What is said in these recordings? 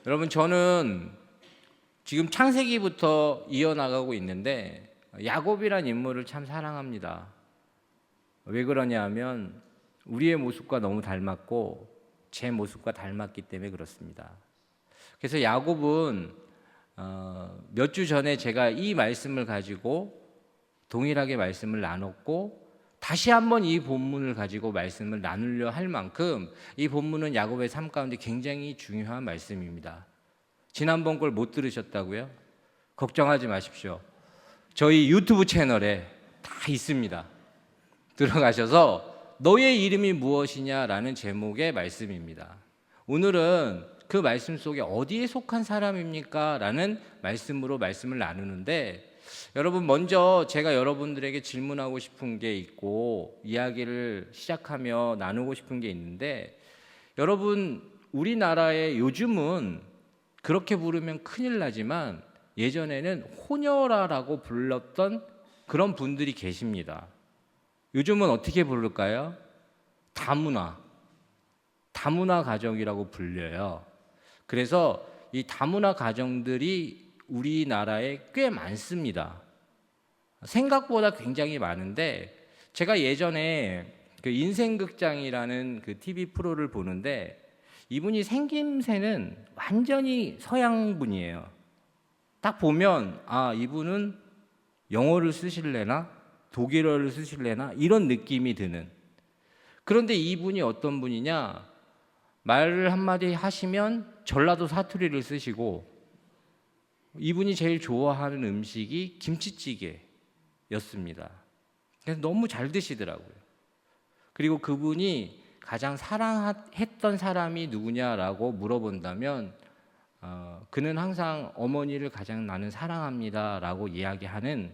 여러분, 저는 지금 창세기부터 이어나가고 있는데 야곱이란 인물을 참 사랑합니다. 왜 그러냐 하면 우리의 모습과 너무 닮았고 제 모습과 닮았기 때문에 그렇습니다. 그래서 야곱은 몇 주 전에 제가 이 말씀을 가지고 동일하게 말씀을 나눴고 다시 한번 이 본문을 가지고 말씀을 나누려 할 만큼 이 본문은 야곱의 삶 가운데 굉장히 중요한 말씀입니다. 지난번 걸 못 들으셨다고요? 걱정하지 마십시오. 저희 유튜브 채널에 다 있습니다. 들어가셔서 너의 이름이 무엇이냐라는 제목의 말씀입니다. 오늘은 그 말씀 속에 어디에 속한 사람입니까? 라는 말씀으로 말씀을 나누는데, 여러분, 먼저 제가 여러분들에게 질문하고 싶은 게 있고 이야기를 시작하며 나누고 싶은 게 있는데, 여러분, 우리나라에 요즘은 그렇게 부르면 큰일 나지만 예전에는 호녀라라고 불렀던 그런 분들이 계십니다. 요즘은 어떻게 부를까요? 다문화 가정이라고 불려요. 그래서 이 다문화 가정들이 우리나라에 꽤 많습니다. 생각보다 굉장히 많은데, 제가 예전에 그 인생극장이라는 그 TV 프로를 보는데 이분이 생김새는 완전히 서양 분이에요. 딱 보면 이분은 영어를 쓰실래나 독일어를 쓰실래나 이런 느낌이 드는. 그런데 이분이 어떤 분이냐, 말을 한마디 하시면 전라도 사투리를 쓰시고, 이분이 제일 좋아하는 음식이 김치찌개였습니다. 그래서 너무 잘 드시더라고요. 그리고 그분이 가장 사랑했던 사람이 누구냐라고 물어본다면 그는 항상 어머니를 가장 나는 사랑합니다라고 이야기하는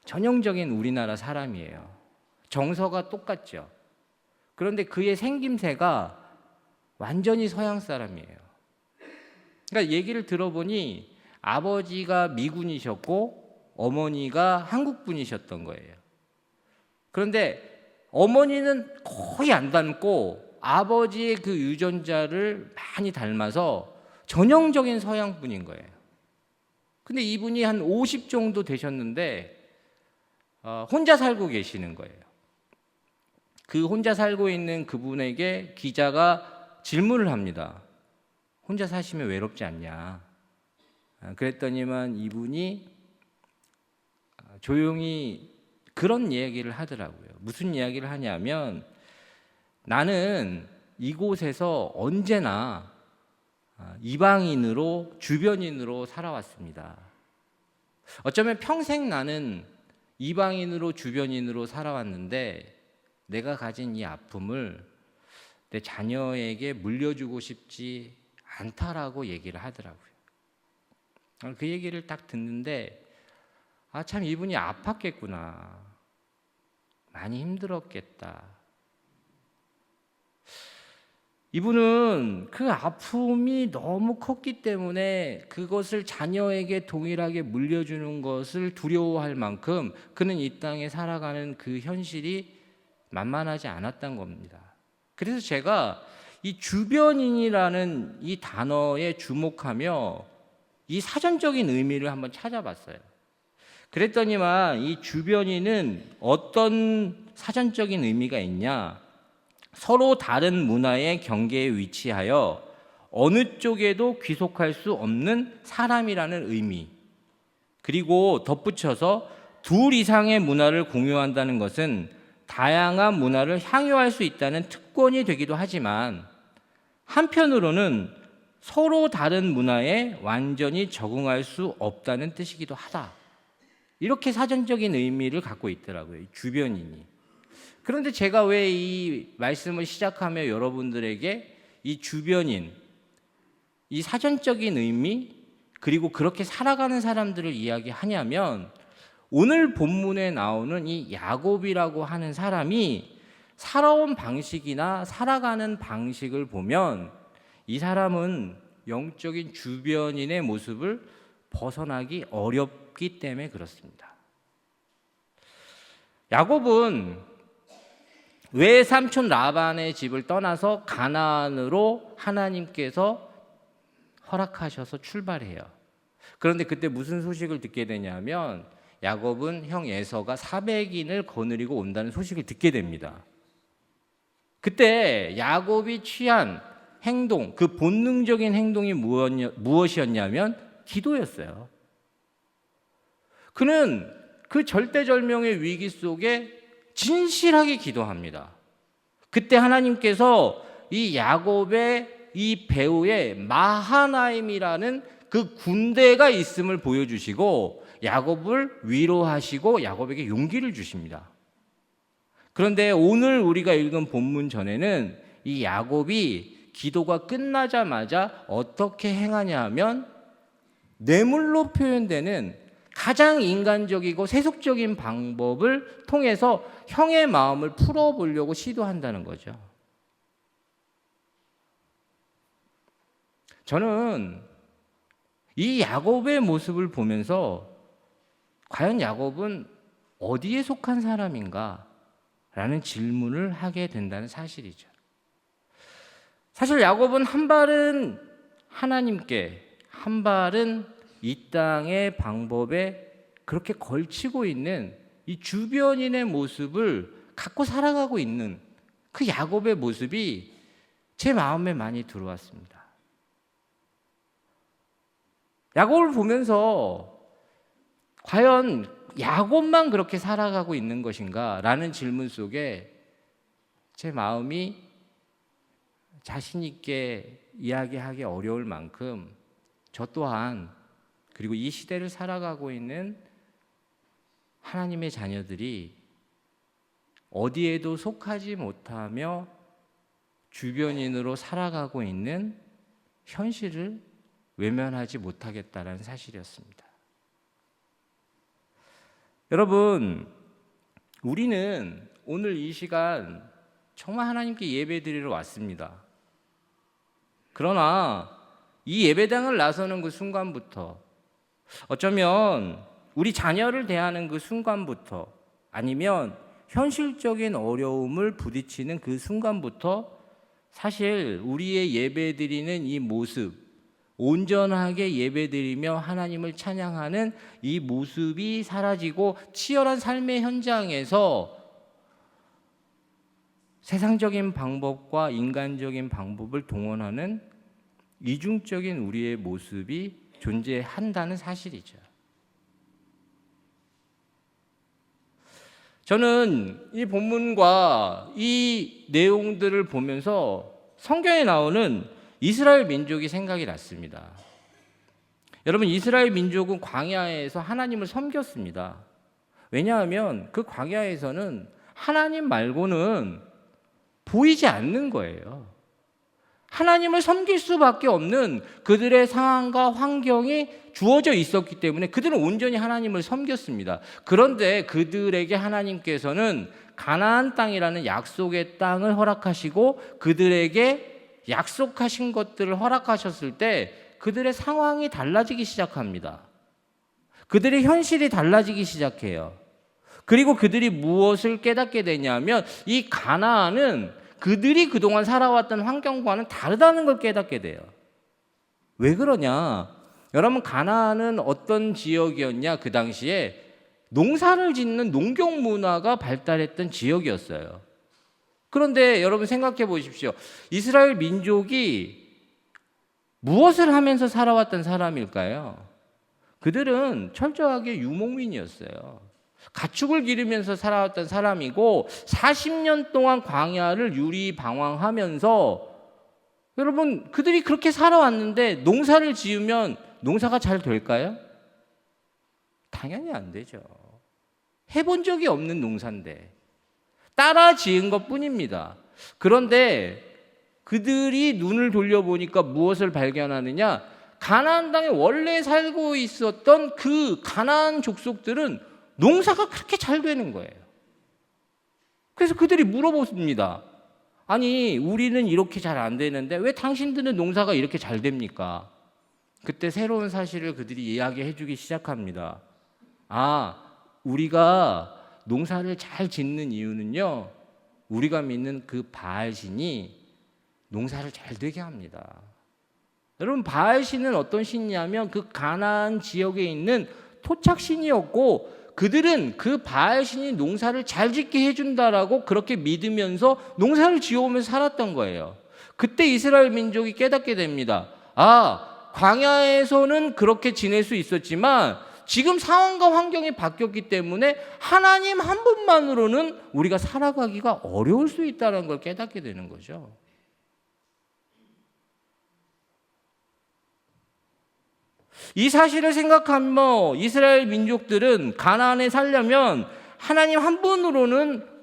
전형적인 우리나라 사람이에요. 정서가 똑같죠. 그런데 그의 생김새가 완전히 서양 사람이에요. 그러니까 얘기를 들어보니 아버지가 미군이셨고 어머니가 한국 분이셨던 거예요. 그런데 어머니는 거의 안 닮고 아버지의 그 유전자를 많이 닮아서 전형적인 서양 분인 거예요. 근데 이분이 한 50 정도 되셨는데 혼자 살고 계시는 거예요. 그 혼자 살고 있는 그분에게 기자가 질문을 합니다. 혼자 사시면 외롭지 않냐? 그랬더니만 이분이 조용히 그런 이야기를 하더라고요. 무슨 이야기를 하냐면, 나는 이곳에서 언제나 이방인으로, 주변인으로 살아왔습니다. 어쩌면 평생 나는 이방인으로, 주변인으로 살아왔는데 내가 가진 이 아픔을 내 자녀에게 물려주고 싶지 않다라고 얘기를 하더라고요. 그 얘기를 딱 듣는데 참 이분이 아팠겠구나, 많이 힘들었겠다. 이분은 그 아픔이 너무 컸기 때문에 그것을 자녀에게 동일하게 물려주는 것을 두려워할 만큼 그는 이 땅에 살아가는 그 현실이 만만하지 않았던 겁니다. 그래서 제가 이 주변인이라는 이 단어에 주목하며 이 사전적인 의미를 한번 찾아봤어요. 그랬더니만 이 주변인은 어떤 사전적인 의미가 있냐? 서로 다른 문화의 경계에 위치하여 어느 쪽에도 귀속할 수 없는 사람이라는 의미, 그리고 덧붙여서 둘 이상의 문화를 공유한다는 것은 다양한 문화를 향유할 수 있다는 특권이 되기도 하지만, 한편으로는 서로 다른 문화에 완전히 적응할 수 없다는 뜻이기도 하다. 이렇게 사전적인 의미를 갖고 있더라고요, 주변인이. 그런데 제가 왜 이 말씀을 시작하며 여러분들에게 이 주변인, 이 사전적인 의미, 그리고 그렇게 살아가는 사람들을 이야기하냐면, 오늘 본문에 나오는 이 야곱이라고 하는 사람이 살아온 방식이나 살아가는 방식을 보면 이 사람은 영적인 주변인의 모습을 벗어나기 어렵기 때문에 그렇습니다. 야곱은 외삼촌 라반의 집을 떠나서 가나안으로 하나님께서 허락하셔서 출발해요. 그런데 그때 무슨 소식을 듣게 되냐면 야곱은 형 에서가 400인을 거느리고 온다는 소식을 듣게 됩니다. 그때 야곱이 취한 행동, 그 본능적인 행동이 무엇이었냐면 기도였어요. 그는 그 절대절명의 위기 속에 진실하게 기도합니다. 그때 하나님께서 이 야곱의 이 배후에 마하나임이라는 그 군대가 있음을 보여주시고 야곱을 위로하시고 야곱에게 용기를 주십니다. 그런데 오늘 우리가 읽은 본문 전에는 이 야곱이 기도가 끝나자마자 어떻게 행하냐 하면 뇌물로 표현되는 가장 인간적이고 세속적인 방법을 통해서 형의 마음을 풀어보려고 시도한다는 거죠. 저는 이 야곱의 모습을 보면서 과연 야곱은 어디에 속한 사람인가? 라는 질문을 하게 된다는 사실이죠. 사실 야곱은 한 발은 하나님께, 한 발은 이 땅의 방법에 그렇게 걸치고 있는 이 주변인의 모습을 갖고 살아가고 있는 그 야곱의 모습이 제 마음에 많이 들어왔습니다. 야곱을 보면서 과연 야곱만 그렇게 살아가고 있는 것인가? 라는 질문 속에 제 마음이 자신 있게 이야기하기 어려울 만큼 저 또한 그리고 이 시대를 살아가고 있는 하나님의 자녀들이 어디에도 속하지 못하며 주변인으로 살아가고 있는 현실을 외면하지 못하겠다라는 사실이었습니다. 여러분, 우리는 오늘 이 시간 정말 하나님께 예배드리러 왔습니다. 그러나 이 예배당을 나서는 그 순간부터 어쩌면 우리 자녀를 대하는 그 순간부터 아니면 현실적인 어려움을 부딪히는 그 순간부터 사실 우리의 예배드리는 이 모습, 온전하게 예배드리며 하나님을 찬양하는 이 모습이 사라지고 치열한 삶의 현장에서 세상적인 방법과 인간적인 방법을 동원하는 이중적인 우리의 모습이 존재한다는 사실이죠. 저는 이 본문과 이 내용들을 보면서 성경에 나오는 이스라엘 민족이 생각이 났습니다. 여러분, 이스라엘 민족은 광야에서 하나님을 섬겼습니다. 왜냐하면 그 광야에서는 하나님 말고는 보이지 않는 거예요. 하나님을 섬길 수밖에 없는 그들의 상황과 환경이 주어져 있었기 때문에 그들은 온전히 하나님을 섬겼습니다. 그런데 그들에게 하나님께서는 가나안 땅이라는 약속의 땅을 허락하시고 그들에게 약속하신 것들을 허락하셨을 때 그들의 상황이 달라지기 시작합니다. 그들의 현실이 달라지기 시작해요. 그리고 그들이 무엇을 깨닫게 되냐면 이 가나안은 그들이 그동안 살아왔던 환경과는 다르다는 걸 깨닫게 돼요. 왜 그러냐? 여러분, 가나안은 어떤 지역이었냐? 그 당시에 농사를 짓는 농경 문화가 발달했던 지역이었어요. 그런데 여러분 생각해 보십시오. 이스라엘 민족이 무엇을 하면서 살아왔던 사람일까요? 그들은 철저하게 유목민이었어요. 가축을 기르면서 살아왔던 사람이고 40년 동안 광야를 유리방황하면서 여러분 그들이 그렇게 살아왔는데 농사를 지으면 농사가 잘 될까요? 당연히 안 되죠. 해본 적이 없는 농사인데 따라 지은 것뿐입니다. 그런데 그들이 눈을 돌려보니까 무엇을 발견하느냐? 가나안 땅에 원래 살고 있었던 그 가나안 족속들은 농사가 그렇게 잘 되는 거예요. 그래서 그들이 물어보습니다. 아니, 우리는 이렇게 잘 안 되는데 왜 당신들은 농사가 이렇게 잘 됩니까? 그때 새로운 사실을 그들이 이야기해 주기 시작합니다. 아, 우리가 농사를 잘 짓는 이유는요, 우리가 믿는 그 바알신이 농사를 잘 되게 합니다. 여러분, 바알 신은 어떤 신이냐면 그 가나안 지역에 있는 토착 신이었고, 그들은 그 바알 신이 농사를 잘 짓게 해준다라고 그렇게 믿으면서 농사를 지어오면서 살았던 거예요. 그때 이스라엘 민족이 깨닫게 됩니다. 아, 광야에서는 그렇게 지낼 수 있었지만 지금 상황과 환경이 바뀌었기 때문에 하나님 한 분만으로는 우리가 살아가기가 어려울 수 있다는 걸 깨닫게 되는 거죠. 이 사실을 생각하며 이스라엘 민족들은 가나안에 살려면 하나님 한 분으로는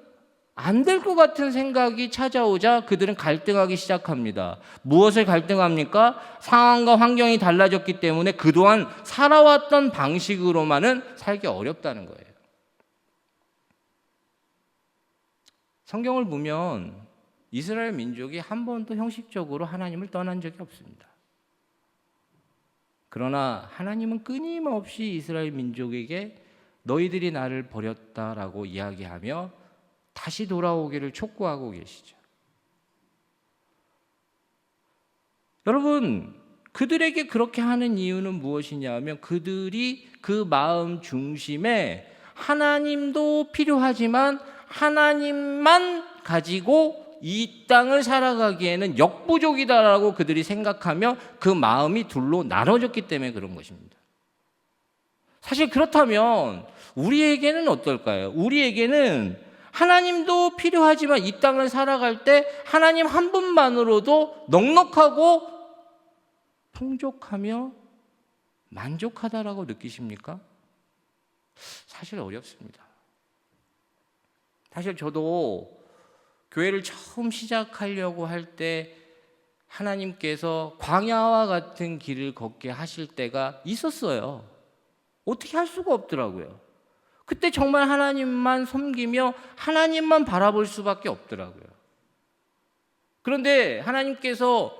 안 될 것 같은 생각이 찾아오자 그들은 갈등하기 시작합니다. 무엇을 갈등합니까? 상황과 환경이 달라졌기 때문에 그동안 살아왔던 방식으로만은 살기 어렵다는 거예요. 성경을 보면 이스라엘 민족이 한 번도 형식적으로 하나님을 떠난 적이 없습니다. 그러나 하나님은 끊임없이 이스라엘 민족에게 너희들이 나를 버렸다라고 이야기하며 다시 돌아오기를 촉구하고 계시죠. 여러분, 그들에게 그렇게 하는 이유는 무엇이냐면 그들이 그 마음 중심에 하나님도 필요하지만 하나님만 가지고 이 땅을 살아가기에는 역부족이다라고 그들이 생각하며 그 마음이 둘로 나눠졌기 때문에 그런 것입니다. 사실 그렇다면 우리에게는 어떨까요? 우리에게는 하나님도 필요하지만 이 땅을 살아갈 때 하나님 한 분만으로도 넉넉하고 풍족하며 만족하다라고 느끼십니까? 사실 어렵습니다. 사실 저도 교회를 처음 시작하려고 할 때 하나님께서 광야와 같은 길을 걷게 하실 때가 있었어요. 어떻게 할 수가 없더라고요. 그때 정말 하나님만 섬기며 하나님만 바라볼 수밖에 없더라고요. 그런데 하나님께서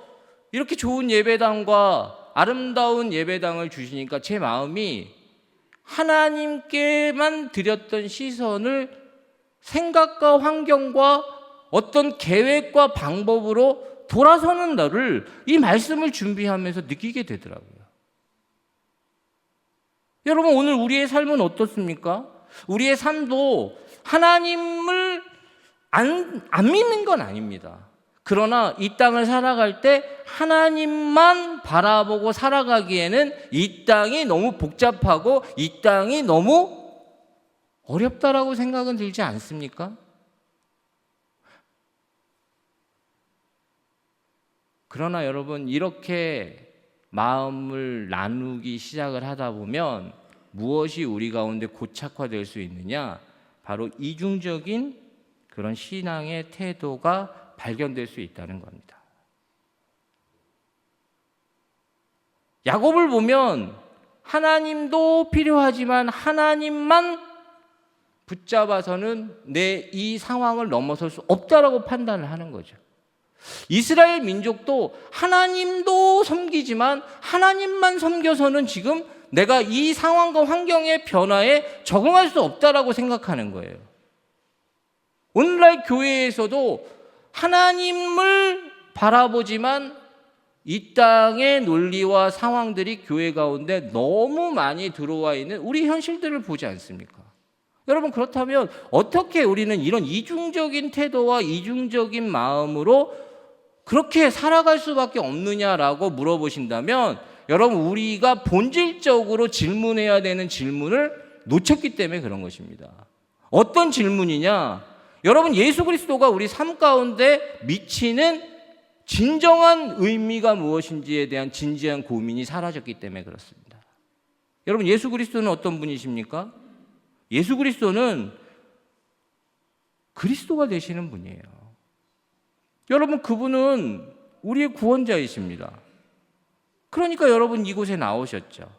이렇게 좋은 예배당과 아름다운 예배당을 주시니까 제 마음이 하나님께만 드렸던 시선을 생각과 환경과 어떤 계획과 방법으로 돌아서는 날을 이 말씀을 준비하면서 느끼게 되더라고요. 여러분, 오늘 우리의 삶은 어떻습니까? 우리의 삶도 하나님을 안 믿는 건 아닙니다. 그러나 이 땅을 살아갈 때 하나님만 바라보고 살아가기에는 이 땅이 너무 복잡하고 이 땅이 너무 어렵다라고 생각은 들지 않습니까? 그러나 여러분, 이렇게 마음을 나누기 시작을 하다 보면 무엇이 우리 가운데 고착화될 수 있느냐? 바로 이중적인 그런 신앙의 태도가 발견될 수 있다는 겁니다. 야곱을 보면 하나님도 필요하지만 하나님만 붙잡아서는 내 이 상황을 넘어설 수 없다라고 판단을 하는 거죠. 이스라엘 민족도 하나님도 섬기지만 하나님만 섬겨서는 지금 내가 이 상황과 환경의 변화에 적응할 수 없다라고 생각하는 거예요. 오늘날 교회에서도 하나님을 바라보지만 이 땅의 논리와 상황들이 교회 가운데 너무 많이 들어와 있는 우리 현실들을 보지 않습니까? 여러분, 그렇다면 어떻게 우리는 이런 이중적인 태도와 이중적인 마음으로 그렇게 살아갈 수밖에 없느냐라고 물어보신다면 여러분, 우리가 본질적으로 질문해야 되는 질문을 놓쳤기 때문에 그런 것입니다. 어떤 질문이냐? 여러분, 예수 그리스도가 우리 삶 가운데 미치는 진정한 의미가 무엇인지에 대한 진지한 고민이 사라졌기 때문에 그렇습니다. 여러분, 예수 그리스도는 어떤 분이십니까? 예수 그리스도는 그리스도가 되시는 분이에요. 여러분, 그분은 우리의 구원자이십니다. 그러니까 여러분 이곳에 나오셨죠.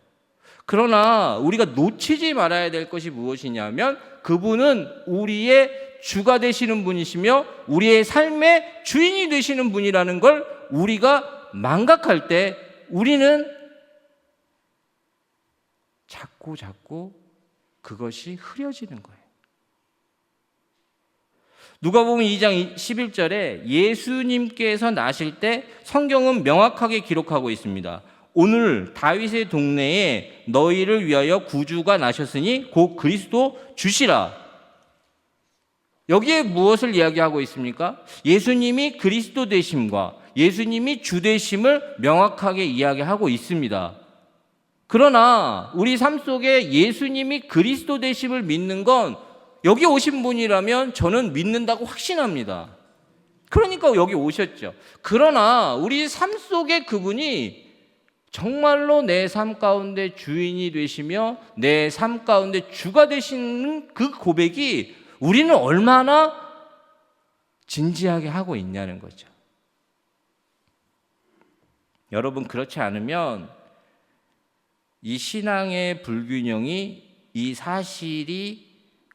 그러나 우리가 놓치지 말아야 될 것이 무엇이냐면 그분은 우리의 주가 되시는 분이시며 우리의 삶의 주인이 되시는 분이라는 걸 우리가 망각할 때 우리는 자꾸 그것이 흐려지는 거예요. 누가복음 2장 11절에 예수님께서 나실 때 성경은 명확하게 기록하고 있습니다. 오늘 다윗의 동네에 너희를 위하여 구주가 나셨으니 곧 그리스도 주시라. 여기에 무엇을 이야기하고 있습니까? 예수님이 그리스도 되심과 예수님이 주 되심을 명확하게 이야기하고 있습니다. 그러나 우리 삶 속에 예수님이 그리스도 되심을 믿는 건 여기 오신 분이라면 저는 믿는다고 확신합니다. 그러니까 여기 오셨죠. 그러나 우리 삶 속에 그분이 정말로 내 삶 가운데 주인이 되시며 내 삶 가운데 주가 되시는 그 고백이 우리는 얼마나 진지하게 하고 있냐는 거죠. 여러분, 그렇지 않으면 이 신앙의 불균형이, 이 사실이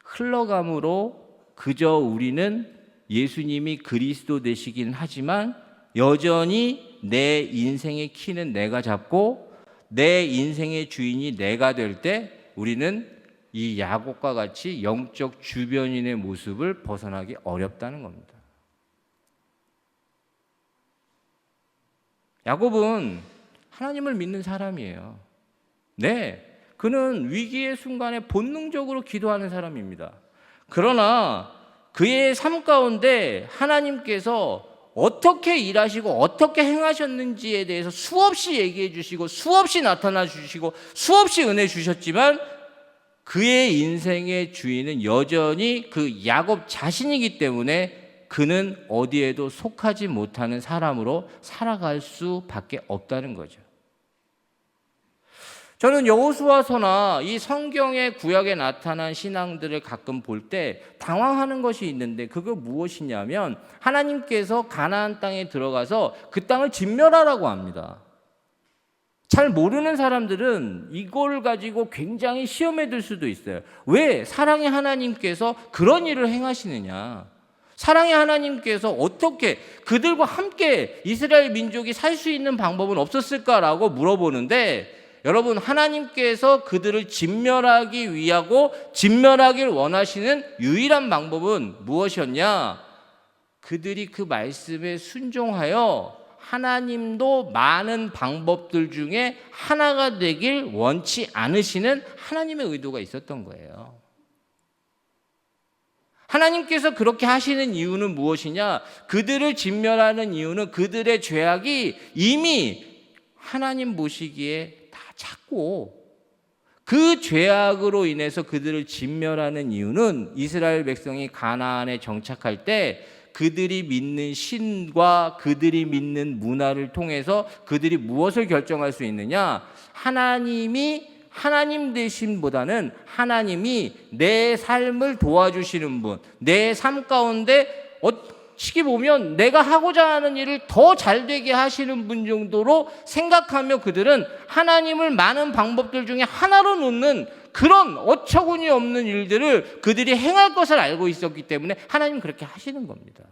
흘러감으로 그저 우리는 예수님이 그리스도 되시긴 하지만 여전히 내 인생의 키는 내가 잡고 내 인생의 주인이 내가 될 때 우리는 이 야곱과 같이 영적 주변인의 모습을 벗어나기 어렵다는 겁니다. 야곱은 하나님을 믿는 사람이에요. 네, 그는 위기의 순간에 본능적으로 기도하는 사람입니다. 그러나 그의 삶 가운데 하나님께서 어떻게 일하시고 어떻게 행하셨는지에 대해서 수없이 얘기해 주시고 수없이 나타나 주시고 수없이 은혜 주셨지만 그의 인생의 주인은 여전히 그 야곱 자신이기 때문에 그는 어디에도 속하지 못하는 사람으로 살아갈 수밖에 없다는 거죠. 저는 여호수아서나 이 성경의 구약에 나타난 신앙들을 가끔 볼 때 당황하는 것이 있는데 그거 무엇이냐면 하나님께서 가나안 땅에 들어가서 그 땅을 진멸하라고 합니다. 잘 모르는 사람들은 이걸 가지고 굉장히 시험에 들 수도 있어요. 왜 사랑의 하나님께서 그런 일을 행하시느냐? 사랑의 하나님께서 어떻게 그들과 함께 이스라엘 민족이 살 수 있는 방법은 없었을까라고 물어보는데 여러분, 하나님께서 그들을 진멸하기 위하고 진멸하길 원하시는 유일한 방법은 무엇이었냐? 그들이 그 말씀에 순종하여 하나님도 많은 방법들 중에 하나가 되길 원치 않으시는 하나님의 의도가 있었던 거예요. 하나님께서 그렇게 하시는 이유는 무엇이냐? 그들을 진멸하는 이유는 그들의 죄악이 이미 하나님 보시기에 다 작고 그 죄악으로 인해서 그들을 진멸하는 이유는 이스라엘 백성이 가나안에 정착할 때 그들이 믿는 신과 그들이 믿는 문화를 통해서 그들이 무엇을 결정할 수 있느냐? 하나님이 하나님 되심보다는 하나님이 내 삶을 도와주시는 분, 내 삶 가운데 어떻게 보면 내가 하고자 하는 일을 더 잘되게 하시는 분 정도로 생각하며 그들은 하나님을 많은 방법들 중에 하나로 놓는 그런 어처구니 없는 일들을 그들이 행할 것을 알고 있었기 때문에 하나님은 그렇게 하시는 겁니다.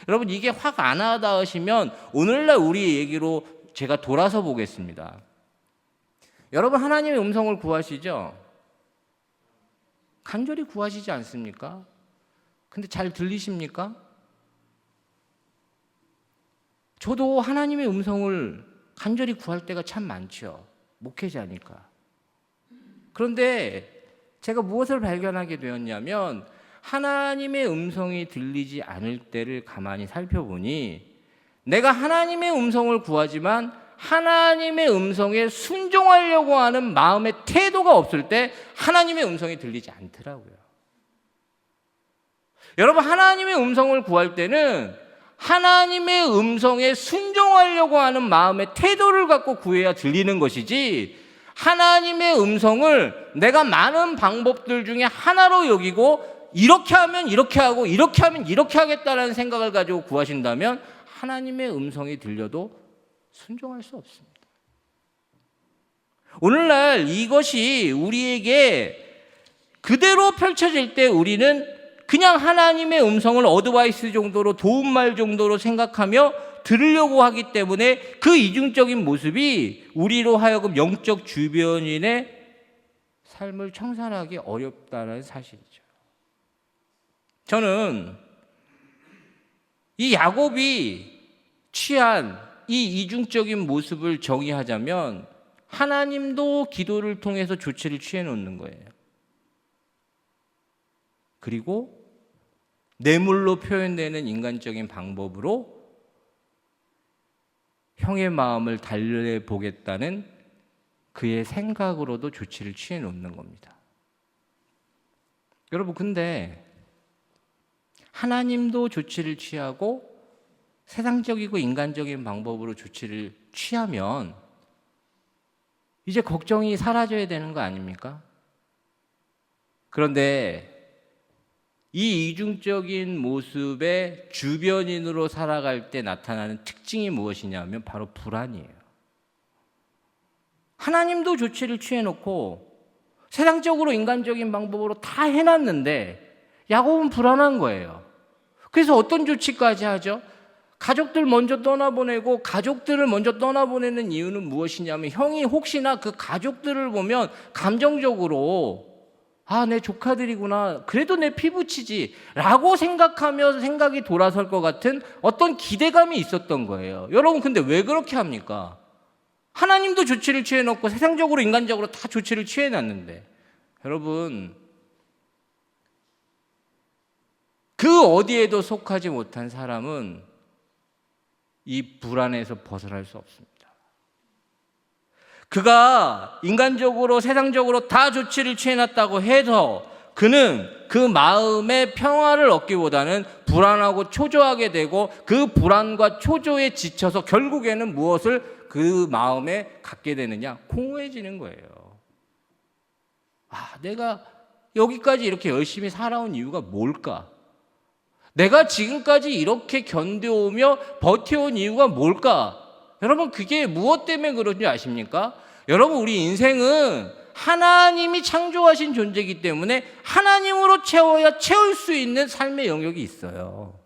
여러분, 이게 확 안 와닿으시면 오늘날 우리 얘기로 제가 돌아서 보겠습니다. 여러분, 하나님의 음성을 구하시죠? 간절히 구하시지 않습니까? 근데 잘 들리십니까? 저도 하나님의 음성을 간절히 구할 때가 참 많죠. 목회자니까. 그런데 제가 무엇을 발견하게 되었냐면 하나님의 음성이 들리지 않을 때를 가만히 살펴보니 내가 하나님의 음성을 구하지만 하나님의 음성에 순종하려고 하는 마음의 태도가 없을 때 하나님의 음성이 들리지 않더라고요. 여러분, 하나님의 음성을 구할 때는 하나님의 음성에 순종하려고 하는 마음의 태도를 갖고 구해야 들리는 것이지 하나님의 음성을 내가 많은 방법들 중에 하나로 여기고 이렇게 하면 이렇게 하고 이렇게 하면 이렇게 하겠다라는 생각을 가지고 구하신다면 하나님의 음성이 들려도 순종할 수 없습니다. 오늘날 이것이 우리에게 그대로 펼쳐질 때 우리는 그냥 하나님의 음성을 어드바이스 정도로 도움말 정도로 생각하며 들으려고 하기 때문에 그 이중적인 모습이 우리로 하여금 영적 주변인의 삶을 청산하기 어렵다는 사실이죠. 저는 이 야곱이 취한 이 이중적인 모습을 정의하자면 하나님도 기도를 통해서 조치를 취해 놓는 거예요. 그리고 뇌물로 표현되는 인간적인 방법으로 형의 마음을 달래보겠다는 그의 생각으로도 조치를 취해 놓는 겁니다. 여러분, 근데 하나님도 조치를 취하고 세상적이고 인간적인 방법으로 조치를 취하면 이제 걱정이 사라져야 되는 거 아닙니까? 그런데 이 이중적인 모습의 주변인으로 살아갈 때 나타나는 특징이 무엇이냐면 바로 불안이에요. 하나님도 조치를 취해놓고 세상적으로 인간적인 방법으로 다 해놨는데 야곱은 불안한 거예요. 그래서 어떤 조치까지 하죠? 가족들 먼저 떠나보내고, 가족들을 먼저 떠나보내는 이유는 무엇이냐면 형이 혹시나 그 가족들을 보면 감정적으로 내 조카들이구나, 그래도 내 피부치지 라고 생각하며 생각이 돌아설 것 같은 어떤 기대감이 있었던 거예요. 여러분, 근데 왜 그렇게 합니까? 하나님도 조치를 취해놓고 세상적으로 인간적으로 다 조치를 취해놨는데, 여러분, 그 어디에도 속하지 못한 사람은 이 불안에서 벗어날 수 없습니다. 그가 인간적으로 세상적으로 다 조치를 취해놨다고 해서 그는 그 마음의 평화를 얻기보다는 불안하고 초조하게 되고, 그 불안과 초조에 지쳐서 결국에는 무엇을 그 마음에 갖게 되느냐? 공허해지는 거예요. 내가 여기까지 이렇게 열심히 살아온 이유가 뭘까? 내가 지금까지 이렇게 견뎌오며 버텨온 이유가 뭘까? 여러분, 그게 무엇 때문에 그런지 아십니까? 여러분, 우리 인생은 하나님이 창조하신 존재이기 때문에 하나님으로 채워야 채울 수 있는 삶의 영역이 있어요.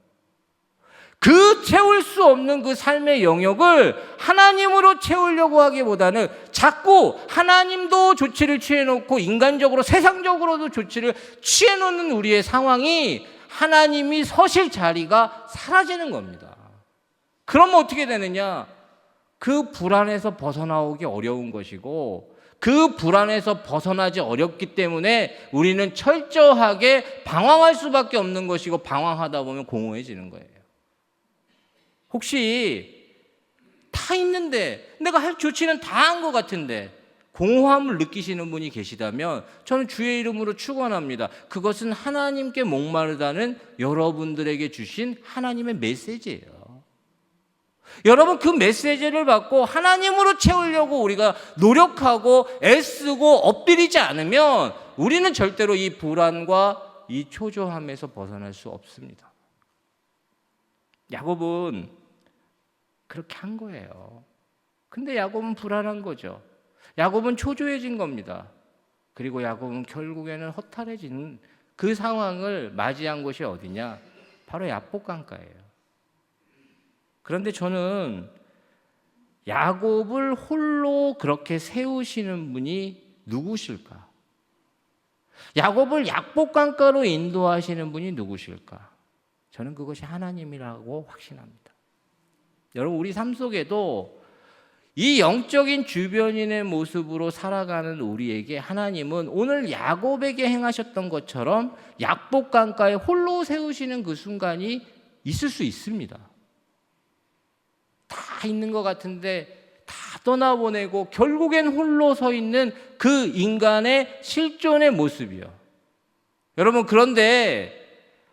그 채울 수 없는 그 삶의 영역을 하나님으로 채우려고 하기보다는 자꾸 하나님도 조치를 취해놓고 인간적으로 세상적으로도 조치를 취해놓는 우리의 상황이 하나님이 서실 자리가 사라지는 겁니다. 그러면 어떻게 되느냐? 그 불안에서 벗어나오기 어려운 것이고, 그 불안에서 벗어나지 어렵기 때문에 우리는 철저하게 방황할 수밖에 없는 것이고, 방황하다 보면 공허해지는 거예요. 혹시 다 있는데 내가 할 조치는 다 한 것 같은데 공허함을 느끼시는 분이 계시다면 저는 주의 이름으로 축원합니다. 그것은 하나님께 목마르다는 여러분들에게 주신 하나님의 메시지예요. 여러분, 그 메시지를 받고 하나님으로 채우려고 우리가 노력하고 애쓰고 엎드리지 않으면 우리는 절대로 이 불안과 이 초조함에서 벗어날 수 없습니다. 야곱은 그렇게 한 거예요. 근데 야곱은 불안한 거죠. 야곱은 초조해진 겁니다. 그리고 야곱은 결국에는 허탈해지는 그 상황을 맞이한 곳이 어디냐? 바로 야복강가예요. 그런데 저는 야곱을 홀로 그렇게 세우시는 분이 누구실까? 야곱을 야복강가로 인도하시는 분이 누구실까? 저는 그것이 하나님이라고 확신합니다. 여러분, 우리 삶 속에도 이 영적인 주변인의 모습으로 살아가는 우리에게 하나님은 오늘 야곱에게 행하셨던 것처럼 야복강가에 홀로 세우시는 그 순간이 있을 수 있습니다. 다 있는 것 같은데 다 떠나보내고 결국엔 홀로 서 있는 그 인간의 실존의 모습이요. 여러분, 그런데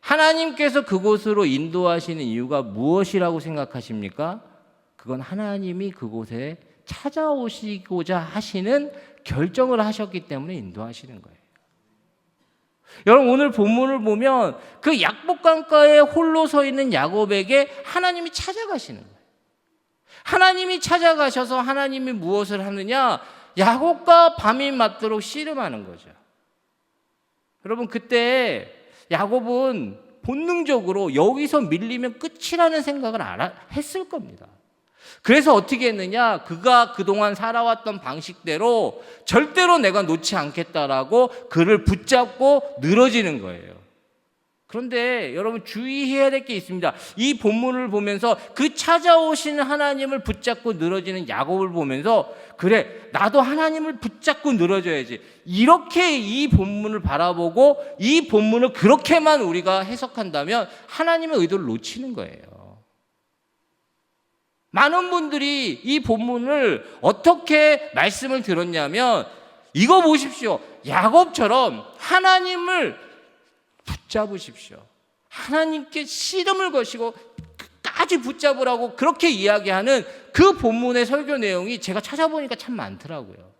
하나님께서 그곳으로 인도하시는 이유가 무엇이라고 생각하십니까? 그건 하나님이 그곳에 찾아오시고자 하시는 결정을 하셨기 때문에 인도하시는 거예요. 여러분, 오늘 본문을 보면 그 약복강가에 홀로 서 있는 야곱에게 하나님이 찾아가시는 거예요. 하나님이 찾아가셔서 하나님이 무엇을 하느냐? 야곱과 밤이 맞도록 씨름하는 거죠. 여러분, 그때 야곱은 본능적으로 여기서 밀리면 끝이라는 생각을 했을 겁니다. 그래서 어떻게 했느냐? 그가 그동안 살아왔던 방식대로 절대로 내가 놓지 않겠다라고 그를 붙잡고 늘어지는 거예요. 그런데 여러분 주의해야 될 게 있습니다. 이 본문을 보면서 그 찾아오시는 하나님을 붙잡고 늘어지는 야곱을 보면서 그래, 나도 하나님을 붙잡고 늘어져야지. 이렇게 이 본문을 바라보고 이 본문을 그렇게만 우리가 해석한다면 하나님의 의도를 놓치는 거예요. 많은 분들이 이 본문을 어떻게 말씀을 들었냐면 이거 보십시오. 야곱처럼 하나님을 붙잡으십시오. 하나님께 씨름을 거시고 끝까지 붙잡으라고 그렇게 이야기하는 그 본문의 설교 내용이 제가 찾아보니까 참 많더라고요.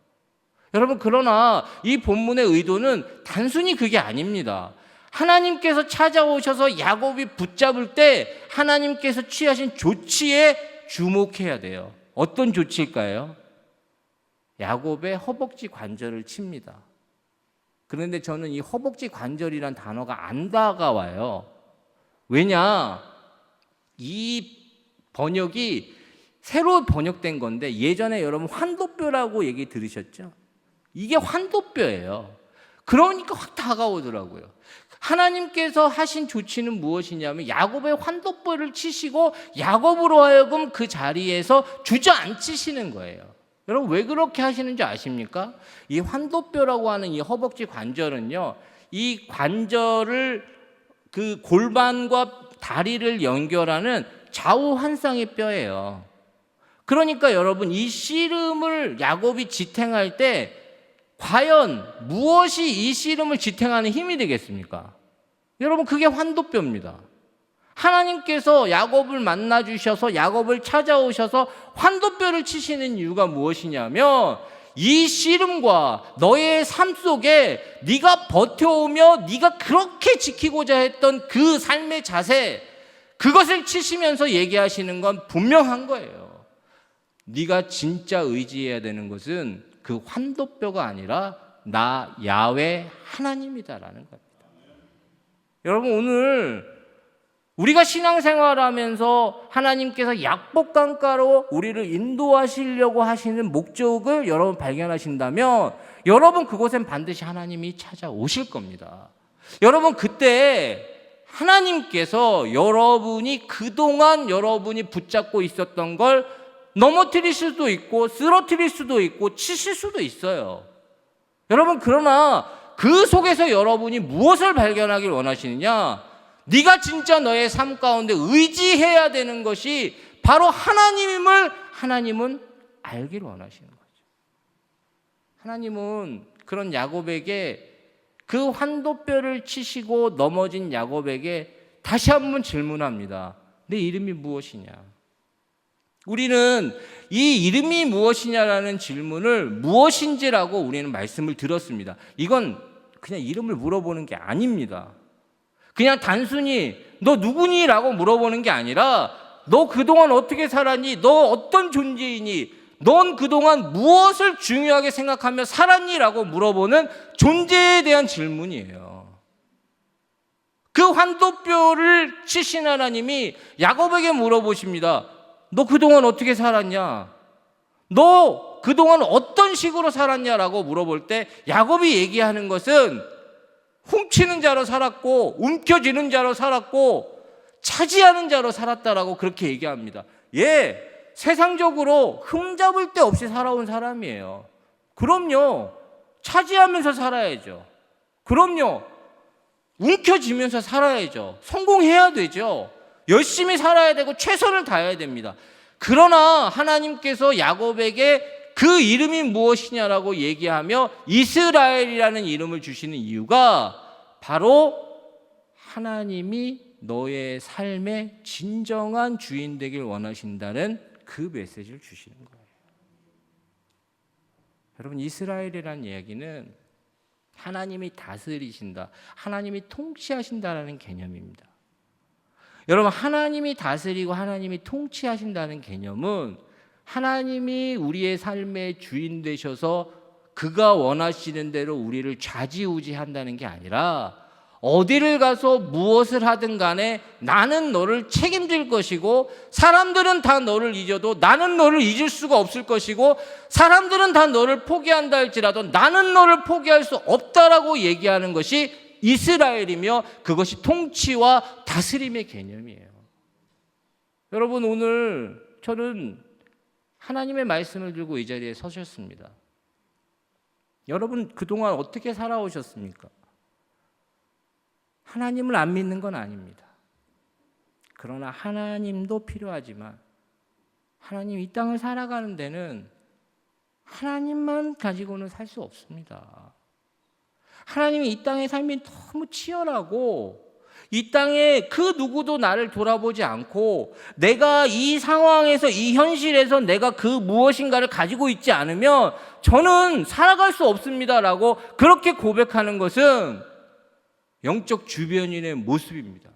여러분, 그러나 이 본문의 의도는 단순히 그게 아닙니다. 하나님께서 찾아오셔서 야곱이 붙잡을 때 하나님께서 취하신 조치에 주목해야 돼요. 어떤 조치일까요? 야곱의 허벅지 관절을 칩니다. 그런데 저는 이 허벅지 관절이란 단어가 안 다가와요. 왜냐? 이 번역이 새로 번역된 건데 예전에 여러분 환도뼈라고 얘기 들으셨죠? 이게 환도뼈예요. 그러니까 확 다가오더라고요. 하나님께서 하신 조치는 무엇이냐면 야곱의 환도뼈를 치시고 야곱으로 하여금 그 자리에서 주저앉히시는 거예요. 여러분 왜 그렇게 하시는지 아십니까? 이 환도뼈라고 하는 이 허벅지 관절은요, 이 관절을 그 골반과 다리를 연결하는 좌우 환상의 뼈예요. 그러니까 여러분 이 씨름을 야곱이 지탱할 때 과연 무엇이 이 씨름을 지탱하는 힘이 되겠습니까? 여러분 그게 환도뼈입니다. 하나님께서 야곱을 만나 주셔서 야곱을 찾아오셔서 환도뼈를 치시는 이유가 무엇이냐면 이 씨름과 너의 삶 속에 네가 버텨오며 네가 그렇게 지키고자 했던 그 삶의 자세, 그것을 치시면서 얘기하시는 건 분명한 거예요. 네가 진짜 의지해야 되는 것은 그 환도뼈가 아니라 나 야훼 하나님이다라는 겁니다. 여러분 오늘 우리가 신앙생활하면서 하나님께서 약복강가로 우리를 인도하시려고 하시는 목적을 여러분 발견하신다면 여러분 그곳엔 반드시 하나님이 찾아오실 겁니다. 여러분 그때 하나님께서 여러분이 그동안 여러분이 붙잡고 있었던 걸 넘어뜨릴 수도 있고 쓰러뜨릴 수도 있고 치실 수도 있어요. 여러분 그러나 그 속에서 여러분이 무엇을 발견하길 원하시느냐? 네가 진짜 너의 삶 가운데 의지해야 되는 것이 바로 하나님임을 하나님은 알기를 원하시는 거죠. 하나님은 그런 야곱에게 그 환도뼈를 치시고 넘어진 야곱에게 다시 한번 질문합니다. 내 이름이 무엇이냐? 우리는 이 이름이 무엇이냐라는 질문을 무엇인지라고 우리는 말씀을 들었습니다. 이건 그냥 이름을 물어보는 게 아닙니다. 그냥 단순히 너 누구니? 라고 물어보는 게 아니라 너 그동안 어떻게 살았니? 너 어떤 존재이니? 넌 그동안 무엇을 중요하게 생각하며 살았니? 라고 물어보는 존재에 대한 질문이에요. 그 환도뼈를 치신 하나님이 야곱에게 물어보십니다. 너 그동안 어떻게 살았냐? 너 그동안 어떤 식으로 살았냐라고 물어볼 때 야곱이 얘기하는 것은 훔치는 자로 살았고 움켜쥐는 자로 살았고 차지하는 자로 살았다라고 그렇게 얘기합니다. 예, 세상적으로 흠잡을 데 없이 살아온 사람이에요. 그럼요, 차지하면서 살아야죠. 그럼요, 움켜쥐면서 살아야죠. 성공해야 되죠. 열심히 살아야 되고 최선을 다해야 됩니다. 그러나 하나님께서 야곱에게 그 이름이 무엇이냐라고 얘기하며 이스라엘이라는 이름을 주시는 이유가 바로 하나님이 너의 삶의 진정한 주인 되길 원하신다는 그 메시지를 주시는 거예요. 여러분 이스라엘이라는 이야기는 하나님이 다스리신다, 하나님이 통치하신다라는 개념입니다. 여러분 하나님이 다스리고 하나님이 통치하신다는 개념은 하나님이 우리의 삶의 주인 되셔서 그가 원하시는 대로 우리를 좌지우지한다는 게 아니라 어디를 가서 무엇을 하든 간에 나는 너를 책임질 것이고 사람들은 다 너를 잊어도 나는 너를 잊을 수가 없을 것이고 사람들은 다 너를 포기한다 할지라도 나는 너를 포기할 수 없다라고 얘기하는 것이 이스라엘이며 그것이 통치와 다스림의 개념이에요. 여러분, 오늘 저는 하나님의 말씀을 들고 이 자리에 서셨습니다. 여러분, 그동안 어떻게 살아오셨습니까? 하나님을 안 믿는 건 아닙니다. 그러나 하나님도 필요하지만 하나님 이 땅을 살아가는 데는 하나님만 가지고는 살 수 없습니다. 하나님이 이 땅의 삶이 너무 치열하고 이 땅에 그 누구도 나를 돌아보지 않고 내가 이 상황에서 이 현실에서 내가 그 무엇인가를 가지고 있지 않으면 저는 살아갈 수 없습니다라고 그렇게 고백하는 것은 영적 주변인의 모습입니다.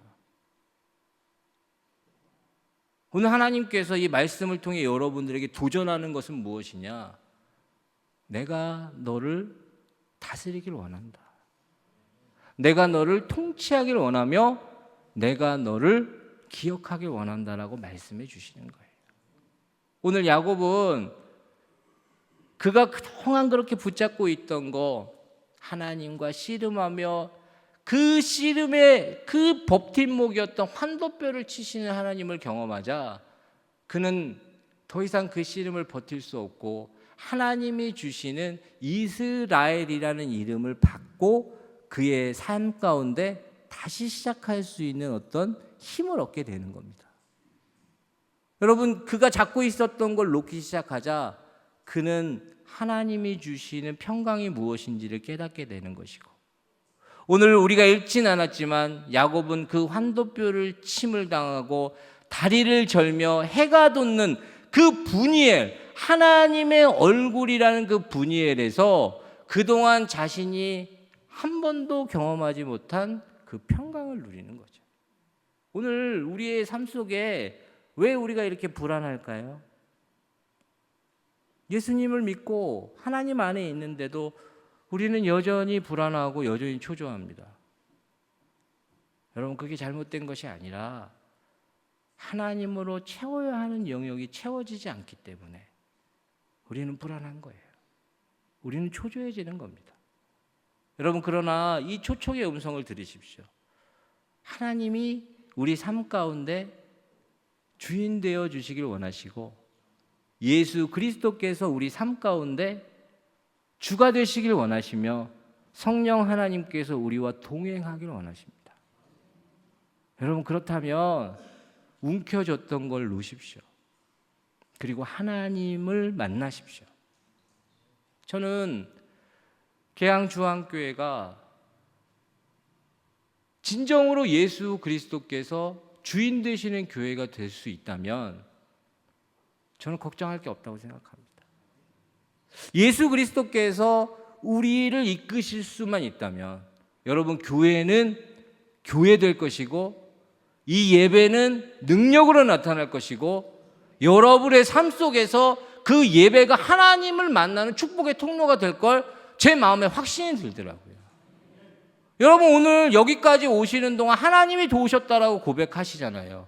오늘 하나님께서 이 말씀을 통해 여러분들에게 도전하는 것은 무엇이냐? 내가 너를 다스리길 원한다. 내가 너를 통치하길 원하며 내가 너를 기억하길 원한다라고 말씀해 주시는 거예요. 오늘 야곱은 그가 그동안 그렇게 붙잡고 있던 거 하나님과 씨름하며 그 씨름의 그 버팀목이었던 환도뼈를 치시는 하나님을 경험하자 그는 더 이상 그 씨름을 버틸 수 없고 하나님이 주시는 이스라엘이라는 이름을 받고 그의 삶 가운데 다시 시작할 수 있는 어떤 힘을 얻게 되는 겁니다. 여러분, 그가 잡고 있었던 걸 놓기 시작하자 그는 하나님이 주시는 평강이 무엇인지를 깨닫게 되는 것이고, 오늘 우리가 읽진 않았지만 야곱은 그 환도뼈를 침을 당하고 다리를 절며 해가 돋는 그 분이엘, 하나님의 얼굴이라는 그 분이엘에서 그동안 자신이 한 번도 경험하지 못한 그 평강을 누리는 거죠. 오늘 우리의 삶 속에 왜 우리가 이렇게 불안할까요? 예수님을 믿고 하나님 안에 있는데도 우리는 여전히 불안하고 여전히 초조합니다. 여러분, 그게 잘못된 것이 아니라 하나님으로 채워야 하는 영역이 채워지지 않기 때문에 우리는 불안한 거예요. 우리는 초조해지는 겁니다. 여러분, 그러나 이 초청의 음성을 들으십시오. 하나님이 우리 삶 가운데 주인 되어 주시길 원하시고 예수 그리스도께서 우리 삶 가운데 주가 되시길 원하시며 성령 하나님께서 우리와 동행하길 원하십니다. 여러분, 그렇다면 움켜졌던 걸 놓으십시오. 그리고 하나님을 만나십시오. 저는 계양주한교회가 진정으로 예수 그리스도께서 주인 되시는 교회가 될 수 있다면 저는 걱정할 게 없다고 생각합니다. 예수 그리스도께서 우리를 이끄실 수만 있다면 여러분, 교회는 교회될 것이고 이 예배는 능력으로 나타날 것이고 여러분의 삶 속에서 그 예배가 하나님을 만나는 축복의 통로가 될 걸 제 마음에 확신이 들더라고요. 여러분, 오늘 여기까지 오시는 동안 하나님이 도우셨다라고 고백하시잖아요.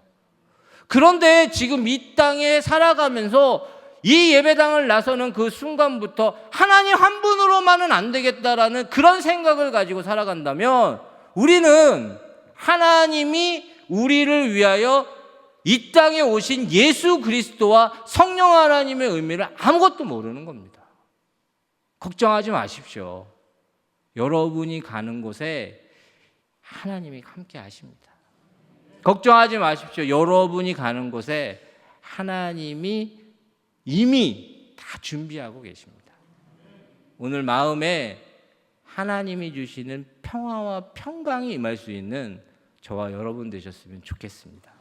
그런데 지금 이 땅에 살아가면서 이 예배당을 나서는 그 순간부터 하나님 한 분으로만은 안 되겠다라는 그런 생각을 가지고 살아간다면 우리는 하나님이 우리를 위하여 이 땅에 오신 예수 그리스도와 성령 하나님의 의미를 아무것도 모르는 겁니다. 걱정하지 마십시오. 여러분이 가는 곳에 하나님이 함께 하십니다. 걱정하지 마십시오. 여러분이 가는 곳에 하나님이 이미 다 준비하고 계십니다. 오늘 마음에 하나님이 주시는 평화와 평강이 임할 수 있는 저와 여러분 되셨으면 좋겠습니다.